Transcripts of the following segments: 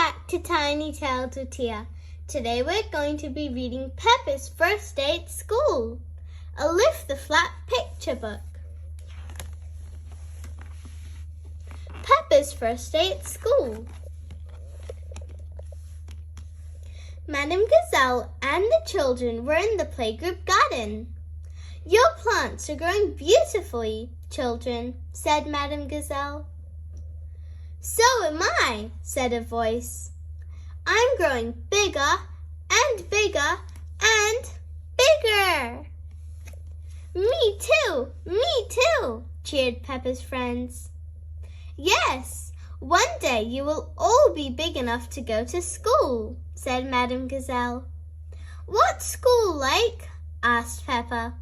back to Tiny Tale Tortilla. Today we're going to be reading Peppa's First Day at School, a Lift the Flap picture book. Peppa's First Day at School. Madame Gazelle and the children were in the playgroup garden. Your plants are growing beautifully, children, said Madame Gazelle. So am I, said a voice. I'm growing bigger and bigger and bigger. Me too, cheered Peppa's friends. Yes, one day you will all be big enough to go to school, said Madame Gazelle. What's school like? Asked Peppa.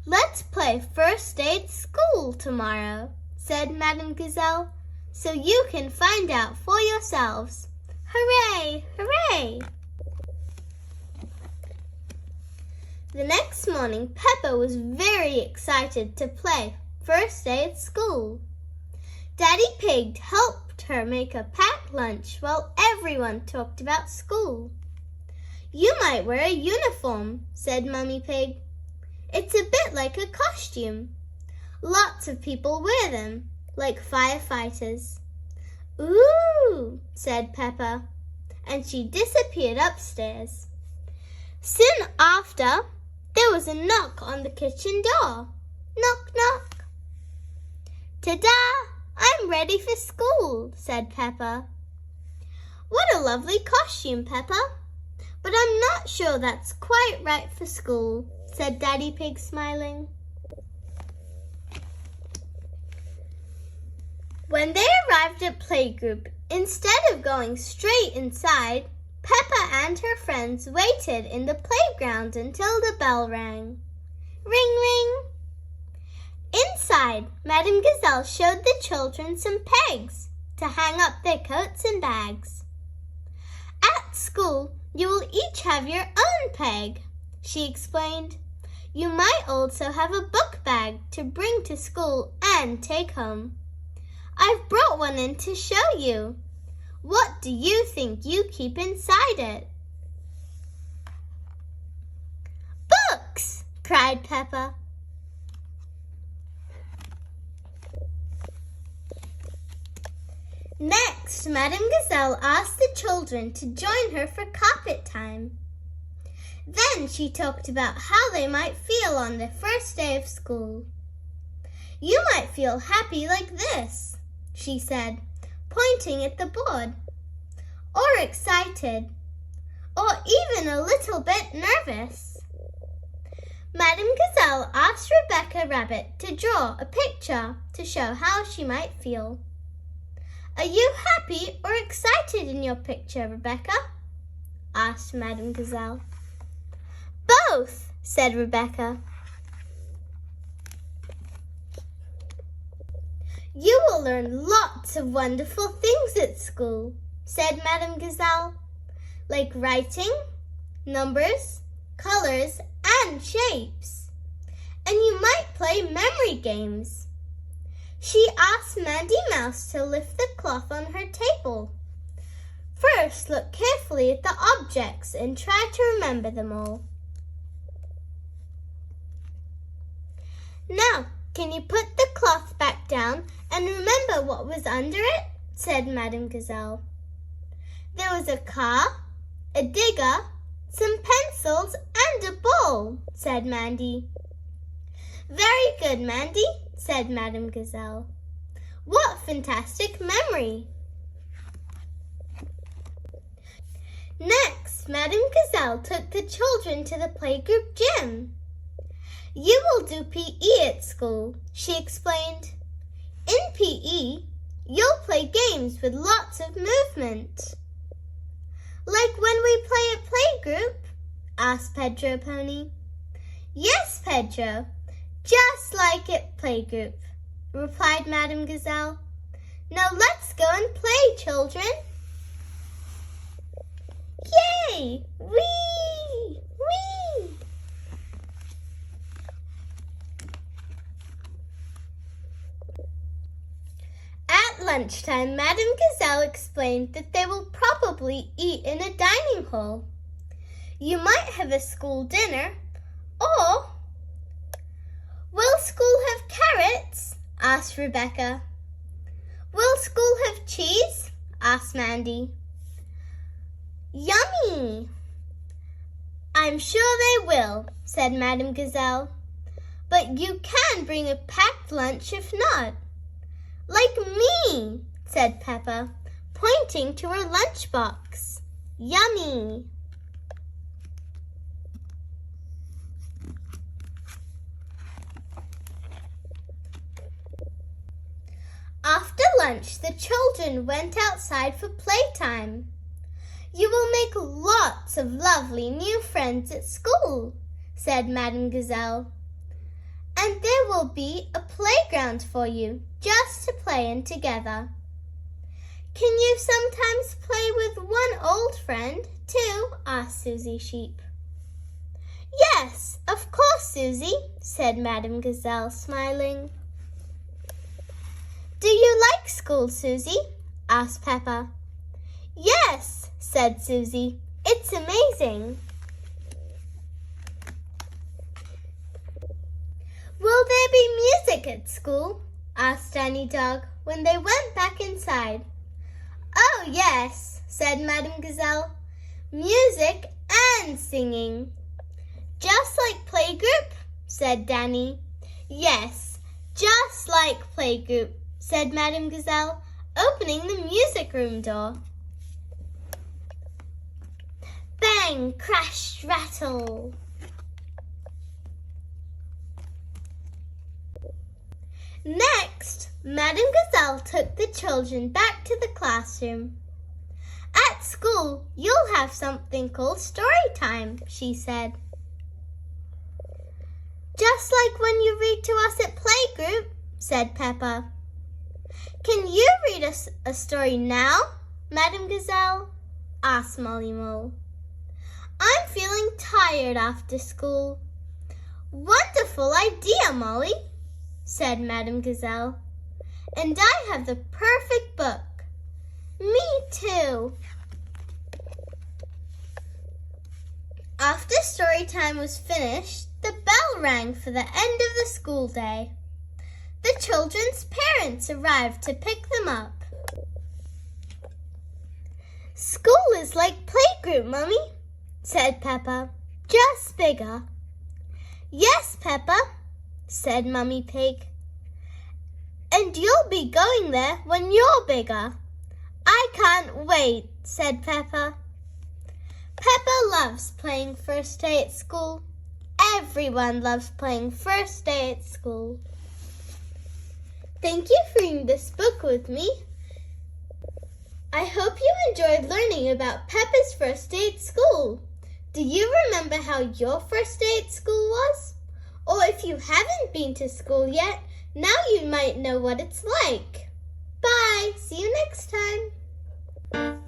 Let's play First Day at School tomorrow, said Madame Gazelle, so you can find out for yourselves. Hooray, hooray! The next morning, Peppa was very excited to play First Day at School. Daddy Pig helped her make a packed lunch while everyone talked about school. You might wear a uniform, said Mummy Pig. It's a bit like a costume. Lots of people wear them, like firefighters. Ooh, said Peppa, and she disappeared upstairs. Soon after, there was a knock on the kitchen door. Knock, knock. Ta-da! I'm ready for school, said Peppa. What a lovely costume, Peppa. But I'm not sure that's quite right for school, said Daddy Pig, smiling. When they arrived at playgroup, instead of going straight inside, Peppa and her friends waited in the playground until the bell rang. Ring, ring. Inside, Madame Gazelle showed the children some pegs to hang up their coats and bags. At school, you will each have your own peg, she explained. You might also have a book bag to bring to school and take home. I've brought one in to show you. What do you think you keep inside it? Books! Cried Peppa. Next, Madame Gazelle asked the children to join her for carpet time. Then she talked about how they might feel on their first day of school. You might feel happy like this, she said, pointing at the board, or excited, or even a little bit nervous. Madame Gazelle asked Rebecca Rabbit to draw a picture to show how she might feel. Are you happy or excited in your picture, Rebecca? Asked Madame Gazelle. Both, said Rebecca. You will learn lots of wonderful things at school, said Madame Gazelle, like writing, numbers, colors, and shapes. And you might play memory games. She asked Mandy Mouse to lift the cloth on her table. First, look carefully at the objects and try to remember them all. Now, can you put the cloth back down and remember what was under it? Said Madame Gazelle. There was a car, a digger, some pencils, and a ball, said Mandy. Very good, Mandy, said Madame Gazelle. What fantastic memory! Next, Madame Gazelle took the children to the playgroup gym. You will do PE at school, she explained. In PE, you'll play games with lots of movement. Like when we play at playgroup? Asked Pedro Pony. Yes, Pedro, just like at playgroup, replied Madame Gazelle. Now let's go and play, children. Yay! Whee! Whee! lunchtime, Madame Gazelle explained that they will probably eat in a dining hall. You might have a school dinner, or... Will school have carrots? Asked Rebecca. Will school have cheese? Asked Mandy. Yummy! I'm sure they will, said Madame Gazelle. But you can bring a packed lunch if not. Like me, said Peppa, pointing to her lunchbox. Yummy! After lunch, the children went outside for playtime. You will make lots of lovely new friends at school, said Madame Gazelle. And there will be a playground for you just to play in together. Can you sometimes play with one old friend too? Asked Susie Sheep. Yes, of course, Susie, said Madame Gazelle, smiling. Do you like school, Susie? Asked Peppa. Yes, said Susie. It's amazing. Will there be music at school? Asked Danny Dog when they went back inside. Oh, yes, said Madame Gazelle. Music and singing. Just like playgroup? Said Danny. Yes, just like playgroup, said Madame Gazelle, opening the music room door. Bang, crash, rattle. Next, Madame Gazelle took the children back to the classroom. At school, you'll have something called Storytime, she said. Just like when you read to us at playgroup, said Peppa. Can you read us a story now, Madame Gazelle? Asked Molly Mole. I'm feeling tired after school. Wonderful idea, Molly, said Madame Gazelle. And I have the perfect book. Me too. After story time was finished, the bell rang for the end of the school day. The children's parents arrived to pick them up. School is like playgroup, Mummy, said Peppa, just bigger. Yes, Peppa, said Mummy Pig. And you'll be going there when you're bigger. I can't wait, said Peppa. Peppa loves playing first day at school. Everyone loves playing first day at school. Thank you for reading this book with me. I hope you enjoyed learning about Peppa's first day at school. Do you remember how your first day at school was? Or if you haven't been to school yet, now you might know what it's like. Bye. See you next time.